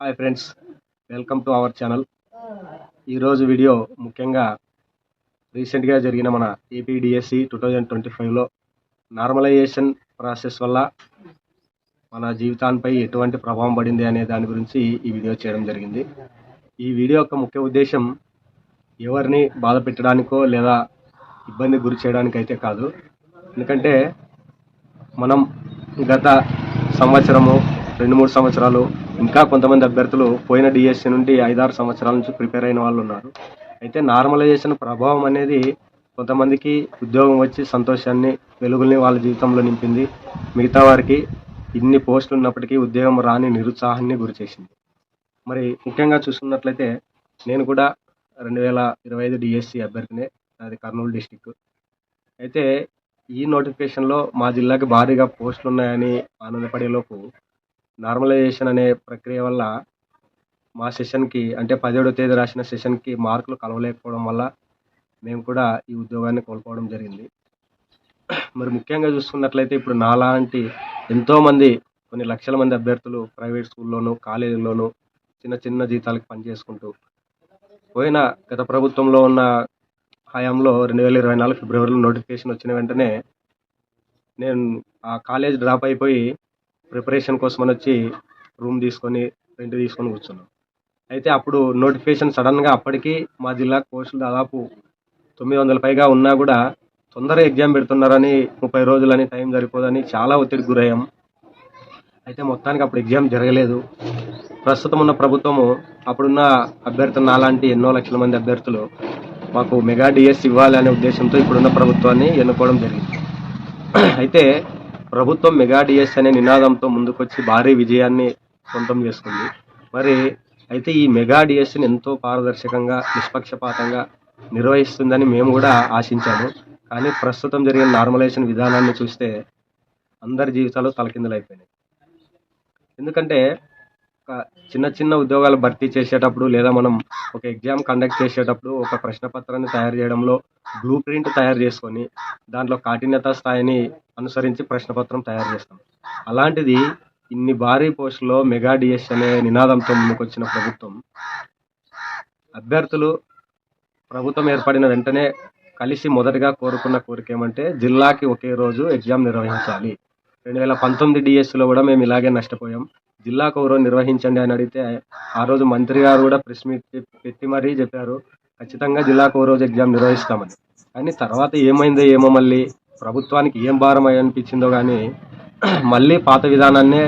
Hi friends, welcome to our channel. ఈరోజు video ముఖ్యంగా రీసెంట్గా జరిగిన మన ఏపీడిఎస్సి 2025లో నార్మలైజేషన్ ప్రాసెస్ వల్ల మన జీవితాలపై ఎటువంటి ప్రభావం పడింది అనే దాని గురించి ఈ వీడియో చేయడం జరిగింది. ఈ వీడియో యొక్క ముఖ్య ఉద్దేశం ఎవరిని బాధ పెట్టడానికో లేదా ఇబ్బంది గురి చేయడానికి అయితే కాదు. ఎందుకంటే మనం గత సంవత్సరము 2-3 సంవత్సరాలు ఇంకా కొంతమంది అభ్యర్థులు పోయిన డిఎస్సి నుండి 5-6 సంవత్సరాల నుంచి ప్రిపేర్ అయిన వాళ్ళు ఉన్నారు. అయితే నార్మలైజేషన్ ప్రభావం అనేది కొంతమందికి ఉద్యోగం వచ్చి సంతోషాన్ని, వెలుగుల్ని వాళ్ళ జీవితంలో నింపింది. మిగతా వారికి ఇన్ని పోస్టులు ఉన్నప్పటికీ ఉద్యోగం రాని నిరుత్సాహాన్ని గురి చేసింది. మరి ముఖ్యంగా చూసుకున్నట్లయితే నేను కూడా 2025 డిఎస్సి అభ్యర్థినే. అది కర్నూలు డిస్టిక్. అయితే ఈ నోటిఫికేషన్లో మా జిల్లాకి భారీగా పోస్టులు ఉన్నాయని ఆనందపడేలోపు నార్మలైజేషన్ అనే ప్రక్రియ వల్ల మా సెషన్కి అంటే 17వ తేదీ రాసిన సెషన్కి మార్కులు కలవలేకపోవడం వల్ల మేము కూడా ఈ ఉద్యోగాన్ని కోల్పోవడం జరిగింది. మరి ముఖ్యంగా చూసుకున్నట్లయితే ఇప్పుడు నాలాంటి ఎంతోమంది కొన్ని లక్షల మంది అభ్యర్థులు ప్రైవేట్ స్కూల్లోనూ కాలేజీల్లోనూ చిన్న చిన్న జీతాలకు పనిచేసుకుంటూ పోయిన గత ప్రభుత్వంలో ఉన్న హయాంలో 2024 ఫిబ్రవరిలో నోటిఫికేషన్ వచ్చిన వెంటనే నేను ఆ కాలేజ్ డ్రాప్ అయిపోయి ప్రిపరేషన్ కోసం వచ్చి రూమ్ తీసుకొని రెంట్ తీసుకొని కూర్చున్నాను. అయితే అప్పుడు నోటిఫికేషన్ సడన్గా అప్పటికి మా జిల్లాకు పోస్టులు దాదాపు 900 పైగా ఉన్నా కూడా తొందరగా ఎగ్జామ్ పెడుతున్నారని 30 రోజులని టైం సరిపోదని చాలా ఒత్తిడికి గురయ్యాం. అయితే మొత్తానికి అప్పుడు ఎగ్జామ్ జరగలేదు. ప్రస్తుతం ఉన్న ప్రభుత్వము అప్పుడున్న అభ్యర్థులు నాలాంటి ఎన్నో లక్షల మంది అభ్యర్థులు మాకు మెగా డిఎస్ ఇవ్వాలి అనే ఉద్దేశంతో ఇప్పుడున్న ప్రభుత్వాన్ని ఎన్నుకోవడం జరిగింది. అయితే ప్రభుత్వం మెగా డిఎస్ అనే నినాదంతో ముందుకొచ్చి భారీ విజయాన్ని సొంతం చేసుకుంది. మరి అయితే ఈ మెగా డిఎస్ని ఎంతో పారదర్శకంగా, నిష్పక్షపాతంగా నిర్వహిస్తుందని మేము కూడా ఆశించాము. కానీ ప్రస్తుతం జరిగిన నార్మలైజేషన్ విధానాన్ని చూస్తే అందరి జీవితాలు తలకిందులైపోయినాయి. ఎందుకంటే చిన్న చిన్న ఉద్యోగాలు భర్తీ చేసేటప్పుడు లేదా మనం ఒక ఎగ్జామ్ కండక్ట్ చేసేటప్పుడు ఒక ప్రశ్న పత్రాన్ని తయారు చేయడంలో బ్లూ ప్రింట్ తయారు చేసుకొని దాంట్లో కాఠిన్యత స్థాయిని అనుసరించి ప్రశ్నపత్రం తయారు చేస్తాం. అలాంటిది ఇన్ని భారీ పోస్టులో మెగా డిఎస్ అనే నినాదంతో ముందుకొచ్చిన ప్రభుత్వం అభ్యర్థులు ప్రభుత్వం ఏర్పడిన వెంటనే కలిసి మొదటగా కోరుకున్న కోరిక ఏమంటే జిల్లాకి ఒకే రోజు ఎగ్జామ్ నిర్వహించాలి. 2019 డిఎస్సిలో కూడా మేము ఇలాగే నష్టపోయాం. జిల్లాకు ఒక రోజు నిర్వహించండి అని అడిగితే ఆ రోజు మంత్రి గారు కూడా ప్రెస్ మీట్ పెట్టి మరీ చెప్పారు ఖచ్చితంగా జిల్లాకు ఒక రోజు ఎగ్జామ్ నిర్వహిస్తామని. కానీ తర్వాత ఏమైందో ఏమో, మళ్ళీ ప్రభుత్వానికి ఏం భారం అనిపించిందో కానీ మళ్ళీ పాత విధానాన్నే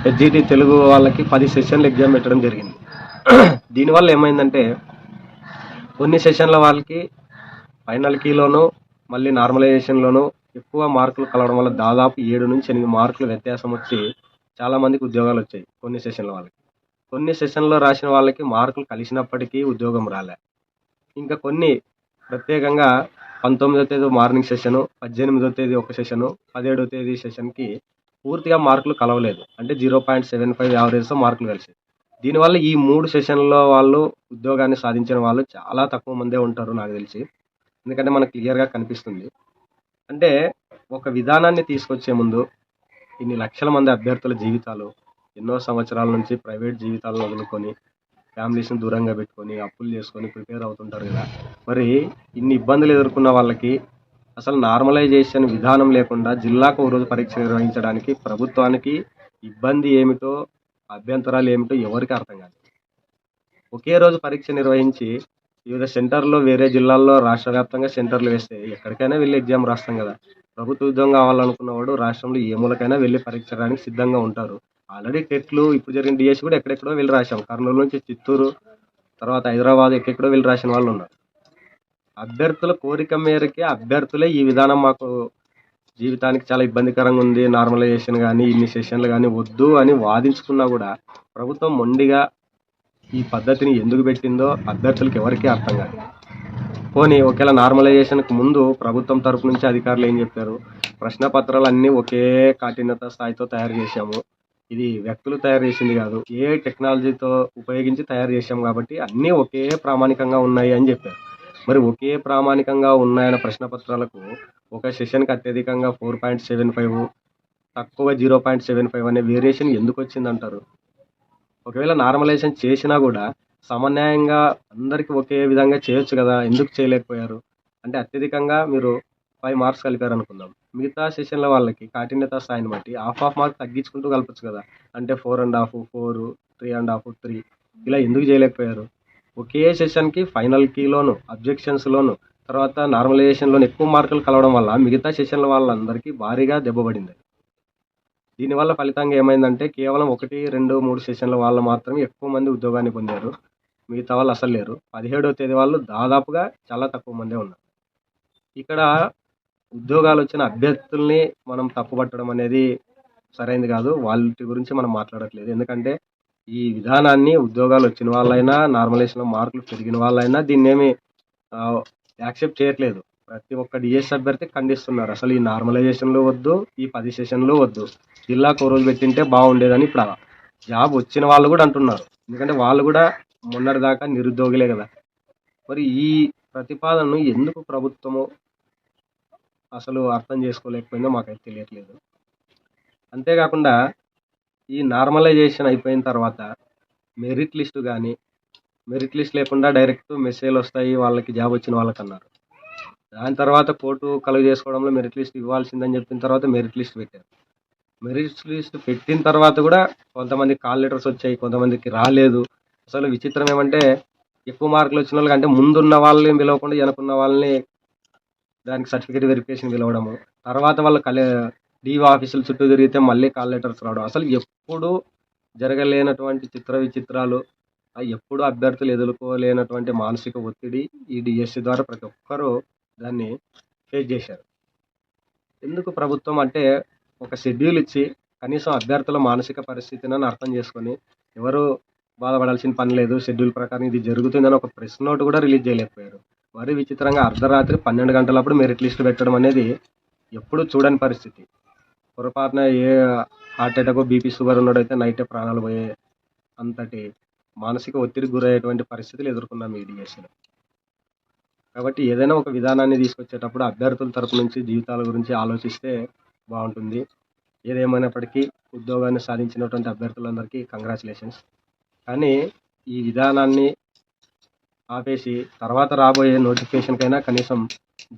హెచ్జిటి తెలుగు వాళ్ళకి 10 సెషన్లు ఎగ్జామ్ పెట్టడం జరిగింది. దీనివల్ల ఏమైందంటే కొన్ని సెషన్ల వాళ్ళకి ఫైనల్ కీలోనూ మళ్ళీ నార్మలైజేషన్లోనూ ఎక్కువ మార్కులు కలవడం వల్ల దాదాపు 7 నుంచి 8 మార్కులు వ్యత్యాసం వచ్చి చాలామందికి ఉద్యోగాలు వచ్చాయి. కొన్ని సెషన్ల వాళ్ళకి, కొన్ని సెషన్లో రాసిన వాళ్ళకి మార్కులు కలిసినప్పటికీ ఉద్యోగం రాలే. ఇంకా కొన్ని ప్రత్యేకంగా 19వ తేదీ మార్నింగ్ సెషను, 18వ తేదీ ఒక సెషను, 17వ తేదీ సెషన్కి పూర్తిగా మార్కులు కలవలేదు. అంటే 0.75 యావరేజ్తో మార్కులు కలిసాయి. దీనివల్ల ఈ 3 సెషన్లో వాళ్ళు ఉద్యోగాన్ని సాధించిన వాళ్ళు చాలా తక్కువ మందే ఉంటారు నాకు తెలిసి. ఎందుకంటే మనకు క్లియర్గా కనిపిస్తుంది. అంటే ఒక విధానాన్ని తీసుకొచ్చే ముందు ఇన్ని లక్షల మంది అభ్యర్థుల జీవితాలు ఎన్నో సంవత్సరాల నుంచి ప్రైవేట్ జీవితాలను వదులుకొని ఫ్యామిలీస్ని దూరంగా పెట్టుకొని అప్పులు చేసుకొని ప్రిపేర్ అవుతుంటారు కదా. మరి ఇన్ని ఇబ్బందులు ఎదుర్కొన్న వాళ్ళకి అసలు నార్మలైజేషన్ విధానం లేకుండా జిల్లాకు ఒక రోజు పరీక్ష నిర్వహించడానికి ప్రభుత్వానికి ఇబ్బంది ఏమిటో, అభ్యంతరాలు ఏమిటో ఎవరికి అర్థం కాదు. ఒకే రోజు పరీక్ష నిర్వహించి వివిధ సెంటర్లో వేరే జిల్లాల్లో రాష్ట్ర వ్యాప్తంగా సెంటర్లు వేస్తే ఎక్కడికైనా వెళ్ళి ఎగ్జామ్ రాస్తాం కదా. ప్రభుత్వ ఉద్యోగం కావాలనుకున్నవాడు రాష్ట్రంలో ఏ మూలకైనా వెళ్ళి పరీక్ష రాయడానికి సిద్ధంగా ఉంటారు. ఆల్రెడీ టెట్లు ఇప్పుడు జరిగిన డిఎస్సి కూడా ఎక్కడెక్కడో వెళ్ళి రాశాం. కర్నూలు నుంచి చిత్తూరు, తర్వాత హైదరాబాద్ ఎక్కడెక్కడో వెళ్ళి రాసిన వాళ్ళు ఉన్నారు. అభ్యర్థుల కోరిక మేరకే అభ్యర్థులే ఈ విధానం మాకు జీవితానికి చాలా ఇబ్బందికరంగా ఉంది, నార్మలైజేషన్ కానీ ఇన్ని సెషన్లు కానీ వద్దు అని వాదించుకున్నా కూడా ప్రభుత్వం మొండిగా ఈ పద్ధతిని ఎందుకు పెట్టిందో అభ్యర్థులకు ఎవరికీ అర్థం కాదు. పోనీ ఒకవేళ నార్మలైజేషన్కి ముందు ప్రభుత్వం తరపు నుంచి అధికారులు ఏం చెప్పారు, ప్రశ్న పత్రాలు అన్నీ ఒకే కాఠిన్యత స్థాయితో తయారు చేశాము, ఇది వ్యక్తులు తయారు చేసింది కాదు, ఏ టెక్నాలజీతో ఉపయోగించి తయారు చేశాము కాబట్టి అన్నీ ఒకే ప్రామాణికంగా ఉన్నాయి అని చెప్పారు. మరి ఒకే ప్రామాణికంగా ఉన్నాయన్న ప్రశ్న పత్రాలకు ఒక సెషన్కి అత్యధికంగా 4.75, తక్కువ 0.75 అనే వేరియేషన్ ఎందుకు వచ్చిందంటారు? ఒకవేళ నార్మలైజేషన్ చేసినా కూడా సమన్యాయంగా అందరికీ ఒకే విధంగా చేయొచ్చు కదా, ఎందుకు చేయలేకపోయారు? అంటే అత్యధికంగా మీరు 5 మార్క్స్ కలిపారు అనుకుందాం. మిగతా సెషన్ల వాళ్ళకి కాఠిన్యత స్థాయిని బట్టి హాఫ్ మార్క్ తగ్గించుకుంటూ కలపచ్చు కదా. అంటే 4.5, 4, 3.5, 3 ఇలా ఎందుకు చేయలేకపోయారు? ఒకే సెషన్కి ఫైనల్కిలోను అబ్జెక్షన్స్లోను తర్వాత నార్మలైజేషన్లోను ఎక్కువ మార్కులు కలవడం వల్ల మిగతా సెషన్ల వాళ్ళందరికీ భారీగా దెబ్బపడింది. దీనివల్ల ఫలితంగా ఏమైందంటే కేవలం 1, 2, 3 సెషన్ల వాళ్ళు మాత్రమే ఎక్కువ మంది ఉద్యోగాన్ని పొందారు. మిగతా వాళ్ళు అసలు లేరు. 17వ తేదీ వాళ్ళు దాదాపుగా చాలా తక్కువ మందే ఉన్నారు. ఇక్కడ ఉద్యోగాలు వచ్చిన అభ్యర్థుల్ని మనం తప్పుపట్టడం అనేది సరైనది కాదు. వాళ్ళ గురించి మనం మాట్లాడట్లేదు. ఎందుకంటే ఈ విధానాన్ని ఉద్యోగాలు వచ్చిన వాళ్ళైనా నార్మలైజేషన్లో మార్కులు పెరిగిన వాళ్ళైనా దీన్నేమి యాక్సెప్ట్ చేయట్లేదు. ప్రతి ఒక్క డిఎస్ అభ్యర్థి ఖండిస్తున్నారు. అసలు ఈ నార్మలైజేషన్లో వద్దు, ఈ 10 సెషన్లు వద్దు, జిల్లాకు రోజు పెట్టింటే బాగుండేదని ఇప్పుడు జాబ్ వచ్చిన వాళ్ళు కూడా అంటున్నారు. ఎందుకంటే వాళ్ళు కూడా మొన్నటిదాకా నిరుద్యోగులే కదా. మరి ఈ ప్రతిపాదనను ఎందుకు ప్రభుత్వము అసలు అర్థం చేసుకోలేకపోయిందో మాకైతే తెలియట్లేదు. అంతేకాకుండా ఈ నార్మలైజేషన్ అయిపోయిన తర్వాత మెరిట్ లిస్టు కానీ, మెరిట్ లిస్ట్ లేకుండా డైరెక్ట్ మెసేజ్లు వస్తాయి వాళ్ళకి జాబ్ వచ్చిన వాళ్ళకి అన్నారు. దాని తర్వాత కోర్టు కలుగు చేసుకోవడంలో మెరిట్ లిస్ట్ ఇవ్వాల్సిందని చెప్పిన తర్వాత మెరిట్ లిస్ట్ పెట్టారు. మెరిట్ లిస్ట్ పెట్టిన తర్వాత కూడా కొంతమంది కాల్ లెటర్స్ వచ్చాయి, కొంతమందికి రాలేదు. అసలు విచిత్రం ఏమంటే ఎక్కువ మార్కులు వచ్చిన వాళ్ళకి అంటే ముందున్న వాళ్ళని పిలవకుండా వెనకున్న వాళ్ళని దానికి సర్టిఫికేట్ వెరిఫికేషన్ పిలవడము, తర్వాత వాళ్ళు డిఓ ఆఫీసుల చుట్టూ తిరిగితే మళ్ళీ కాల్ లెటర్స్ రావడం, అసలు ఎప్పుడు జరగలేనటువంటి చిత్ర విచిత్రాలు, ఎప్పుడు అభ్యర్థులు ఎదుర్కోలేనటువంటి మానసిక ఒత్తిడి ఈ డిఎస్సి ద్వారా ప్రతి ఒక్కరూ దాన్ని ఫేస్ చేశారు. ఎందుకు ప్రభుత్వం అంటే ఒక షెడ్యూల్ ఇచ్చి కనీసం అభ్యర్థుల మానసిక పరిస్థితిని అర్థం చేసుకొని ఎవరు బాధపడాల్సిన పని లేదు, షెడ్యూల్ ప్రకారం ఇది జరుగుతుందని ఒక ప్రెస్ నోట్ కూడా రిలీజ్ చేయలేకపోయారు. మరీ విచిత్రంగా అర్ధరాత్రి 12 గంటలప్పుడు మెరిట్ లిస్ట్ పెట్టడం అనేది ఎప్పుడు చూడని పరిస్థితి. పొరపాటున ఏ హార్ట్ అటాక్, బీపీ, షుగర్ ఉన్నాడైతే నైటే ప్రాణాలు పోయే అంతటి మానసిక ఒత్తిడికి గురయ్యేటువంటి పరిస్థితులు ఎదుర్కొన్నాం ఈ డిఎస్సిలో. కాబట్టి ఏదైనా ఒక విధానాన్ని తీసుకొచ్చేటప్పుడు అభ్యర్థుల తరపు నుంచి జీవితాల గురించి ఆలోచిస్తే బాగుంటుంది. ఏదేమైనప్పటికీ ఉద్యోగాన్ని సాధించినటువంటి అభ్యర్థులందరికీ కంగ్రాచులేషన్స్. కానీ ఈ విధానాన్ని ఆపేసి తర్వాత రాబోయే నోటిఫికేషన్కైనా కనీసం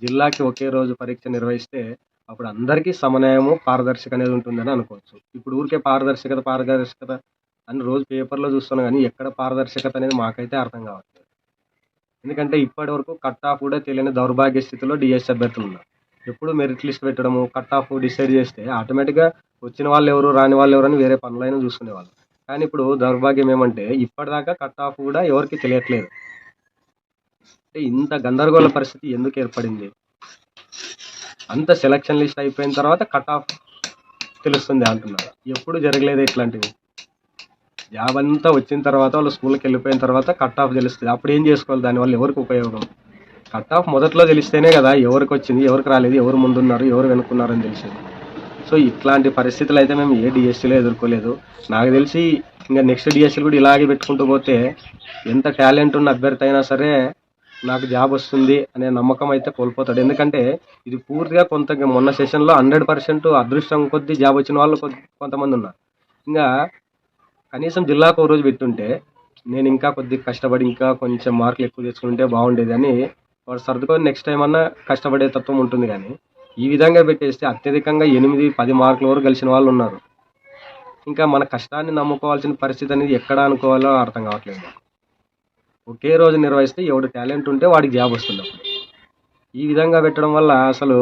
జిల్లాకి ఒకే రోజు పరీక్ష నిర్వహిస్తే అప్పుడు అందరికీ సమన్వయము, పారదర్శక అనేది ఉంటుందని అనుకోవచ్చు. ఇప్పుడు ఊరికే పారదర్శకత అని రోజు పేపర్లో చూస్తున్నాం, కానీ ఎక్కడ పారదర్శకత అనేది మాకైతే అర్థం కావట్లేదు. ఎందుకంటే ఇప్పటి వరకు కట్ ఆఫ్ కూడా తెలియని దౌర్భాగ్య స్థితిలో డిఎస్ అభ్యర్థులు ఉన్నారు. ఎప్పుడు మెరిట్ లిస్ట్ పెట్టడము, కట్ ఆఫ్ డిసైడ్ చేస్తే ఆటోమేటిక్గా వచ్చిన వాళ్ళు ఎవరు, రాని వాళ్ళు ఎవరు అని వేరే పనులైనా చూసుకునేవాళ్ళు. కానీ ఇప్పుడు దౌర్భాగ్యం ఏమంటే ఇప్పటిదాకా కట్ ఆఫ్ కూడా ఎవరికి తెలియట్లేదు. అంటే ఇంత గందరగోళ పరిస్థితి ఎందుకు ఏర్పడింది? అంత సెలక్షన్ లిస్ట్ అయిపోయిన తర్వాత కట్ ఆఫ్ తెలుస్తుంది అంటున్నారు. ఎప్పుడు జరగలేదు ఇట్లాంటివి. జాబ్ అంతా వచ్చిన తర్వాత వాళ్ళు స్కూల్కి వెళ్ళిపోయిన తర్వాత కట్ ఆఫ్ తెలుస్తుంది. అప్పుడు ఏం చేసుకోవాలి? దానివల్ల ఎవరికి ఉపయోగం? కట్ ఆఫ్ మొదట్లో తెలిస్తేనే కదా ఎవరికి వచ్చింది, ఎవరికి రాలేదు, ఎవరు ముందున్నారు, ఎవరు వెనుక్కున్నారు అని తెలిసేది. సో ఇట్లాంటి పరిస్థితులు అయితే మేము ఏ డిఎస్సీలో ఎదుర్కోలేదు. నాకు తెలిసి ఇంకా నెక్స్ట్ డిఎస్సీలు కూడా ఇలాగే పెట్టుకుంటూ పోతే ఎంత టాలెంట్ ఉన్న అభ్యర్థి అయినా సరే నాకు జాబ్ వస్తుంది అనే నమ్మకం అయితే కోల్పోతాడు. ఎందుకంటే ఇది పూర్తిగా మొన్న సెషన్లో 100% అదృష్టం కొద్దీ జాబ్ వచ్చిన వాళ్ళు కొంతమంది ఉన్నారు. ఇంకా కనీసం జిల్లాకు ఒక రోజు పెట్టుంటే నేను ఇంకా కొద్దిగా కష్టపడి ఇంకా కొంచెం మార్కులు ఎక్కువ తెచ్చుకుంటే బాగుండేది అని వాడు సర్దుకొని నెక్స్ట్ టైం అన్నా కష్టపడే తత్వం ఉంటుంది. కానీ ఈ విధంగా పెట్టేస్తే అత్యధికంగా 8, 10 మార్కుల వరకు కలిసిన వాళ్ళు ఉన్నారు. ఇంకా మన కష్టాన్ని నమ్ముకోవాల్సిన పరిస్థితి అనేది ఎక్కడ అనుకోవాలో అర్థం కావట్లేదు. ఒకే రోజు నిర్వహిస్తే ఎవడు టాలెంట్ ఉంటే వాడికి జాబ్ వస్తుంది. అప్పుడు ఈ విధంగా పెట్టడం వల్ల అసలు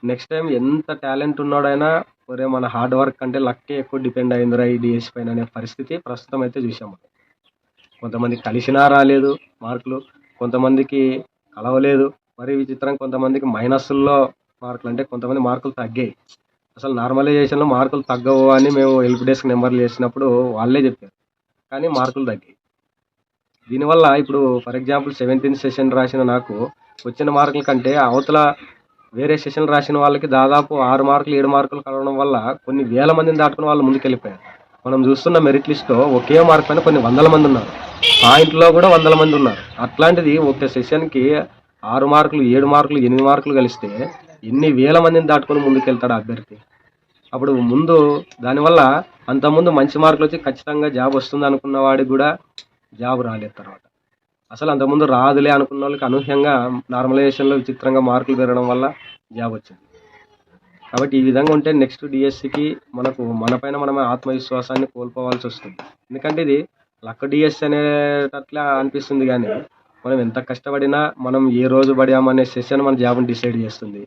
నెక్స్ట్ టైం ఎంత టాలెంట్ ఉన్నాడైనా ఒరే మన హార్డ్ వర్క్ కంటే లక్కే ఎక్కువ డిపెండ్ అయిందిరా ఈ డిఎస్ పైన అనే పరిస్థితి ప్రస్తుతం అయితే చూసాము. కొంతమందికి కలిసినా రాలేదు మార్కులు, కొంతమందికి కలవలేదు. మరి విచిత్రం కొంతమందికి మైనస్ల్లో మార్కులు, అంటే కొంతమంది మార్కులు తగ్గాయి. అసలు నార్మలైజేషన్లో మార్కులు తగ్గవు అని మేము హెల్ప్ డెస్క్ నెంబర్లు వేసినప్పుడు వాళ్ళే చెప్పారు, కానీ మార్కులు తగ్గాయి. దీనివల్ల ఇప్పుడు ఫర్ ఎగ్జాంపుల్ 17th సెషన్ రాసిన నాకు వచ్చిన మార్కుల కంటే అవతల వేరే సెషన్ రాసిన వాళ్ళకి దాదాపు 6 మార్కులు 7 మార్కులు కలవడం వల్ల కొన్ని వేల మందిని దాటుకుని వాళ్ళు ముందుకెళ్ళిపోయారు. మనం చూస్తున్న మెరిట్ లిస్ట్లో ఒకే మార్క్ పైన కొన్ని 100 మంది ఉన్నారు, పాయింట్లో కూడా 100 మంది ఉన్నారు. అట్లాంటిది ఒక సెషన్కి 6 మార్కులు 7 మార్కులు 8 మార్కులు కలిస్తే ఎన్ని వేల మందిని దాటుకొని ముందుకెళ్తాడు అభ్యర్థి. అప్పుడు ముందు దానివల్ల అంతకుముందు మంచి మార్కులు వచ్చి ఖచ్చితంగా జాబ్ వస్తుంది అనుకున్న వాడికి కూడా జాబ్ రాలేదు తర్వాత. అసలు అంతకుముందు రాదులే అనుకున్న వాళ్ళకి అనూహ్యంగా నార్మలైజేషన్లో విచిత్రంగా మార్కులు పెరగడం వల్ల జాబ్ వచ్చింది. కాబట్టి ఈ విధంగా ఉంటే నెక్స్ట్ డిఎస్సికి మనకు మనపైన మనమే ఆత్మవిశ్వాసాన్ని కోల్పోవాల్సి వస్తుంది. ఎందుకంటే ఇది లక్ డిఎస్సి అనేటట్లా అనిపిస్తుంది, కానీ మనం ఎంత కష్టపడినా మనం ఏ రోజు పడామనే సెషన్ మన జాబ్ని డిసైడ్ చేస్తుంది.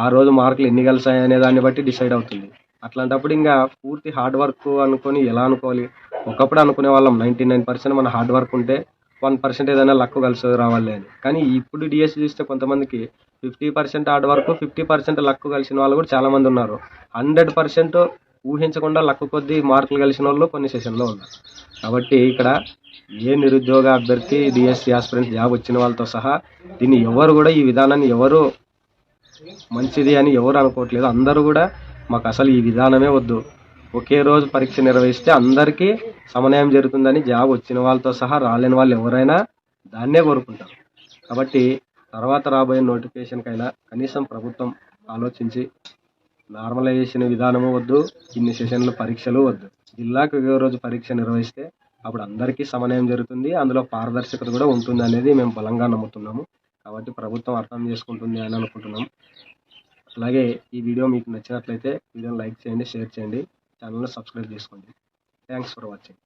ఆ రోజు మార్కులు ఎన్ని కలిసాయి అనే దాన్ని బట్టి డిసైడ్ అవుతుంది. అట్లాంటప్పుడు ఇంకా పూర్తి హార్డ్ వర్క్ అనుకొని ఎలా అనుకోవాలి? ఒకప్పుడు అనుకునే వాళ్ళం 99% మన హార్డ్ వర్క్ ఉంటే 1% ఏదైనా లక్ కలిసి రావాలి అని. కానీ ఇప్పుడు డిఎస్సి చూస్తే కొంతమందికి 50% హార్డ్ వర్క్, 50% లక్ కలిసిన వాళ్ళు కూడా చాలామంది ఉన్నారు. 100% ఊహించకుండా లక్ కొద్దీ మార్కులు కలిసిన వాళ్ళు కొన్ని సెషన్లో ఉన్నారు. కాబట్టి ఇక్కడ ఏ నిరుద్యోగ అభ్యర్థి డిఎస్సి ఆస్పిరెంట్ జాబ్ వచ్చిన వాళ్ళతో సహా దీన్ని ఎవరు కూడా ఈ విధానాన్ని ఎవరు మంచిది అని ఎవరు అనుకోవట్లేదు. అందరూ కూడా మాకు అసలు ఈ విధానమే వద్దు, ఒకే రోజు పరీక్ష నిర్వహిస్తే అందరికీ సమన్వయం జరుగుతుందని జాబ్ వచ్చిన వాళ్ళతో సహా రాలేని వాళ్ళు ఎవరైనా దాన్నే కోరుకుంటారు. కాబట్టి తర్వాత రాబోయే నోటిఫికేషన్కైనా కనీసం ప్రభుత్వం ఆలోచించి నార్మలైజేషన్ విధానము వద్దు, ఇన్ని సెషన్లు పరీక్షలు వద్దు, జిల్లాకు ఒకే రోజు పరీక్ష నిర్వహిస్తే అప్పుడు అందరికీ సమన్వయం జరుగుతుంది, అందులో పారదర్శకత కూడా ఉంటుంది అనేది మేము బలంగా నమ్ముతున్నాము. కాబట్టి ప్రభుత్వం అర్థం చేసుకుంటుంది అని అనుకుంటున్నాం. అలాగే ఈ వీడియో మీకు నచ్చినట్లయితే వీడియోని లైక్ చేయండి, షేర్ చేయండి, ఛానల్ని సబ్స్క్రైబ్ చేసుకోండి. Thanks for watching.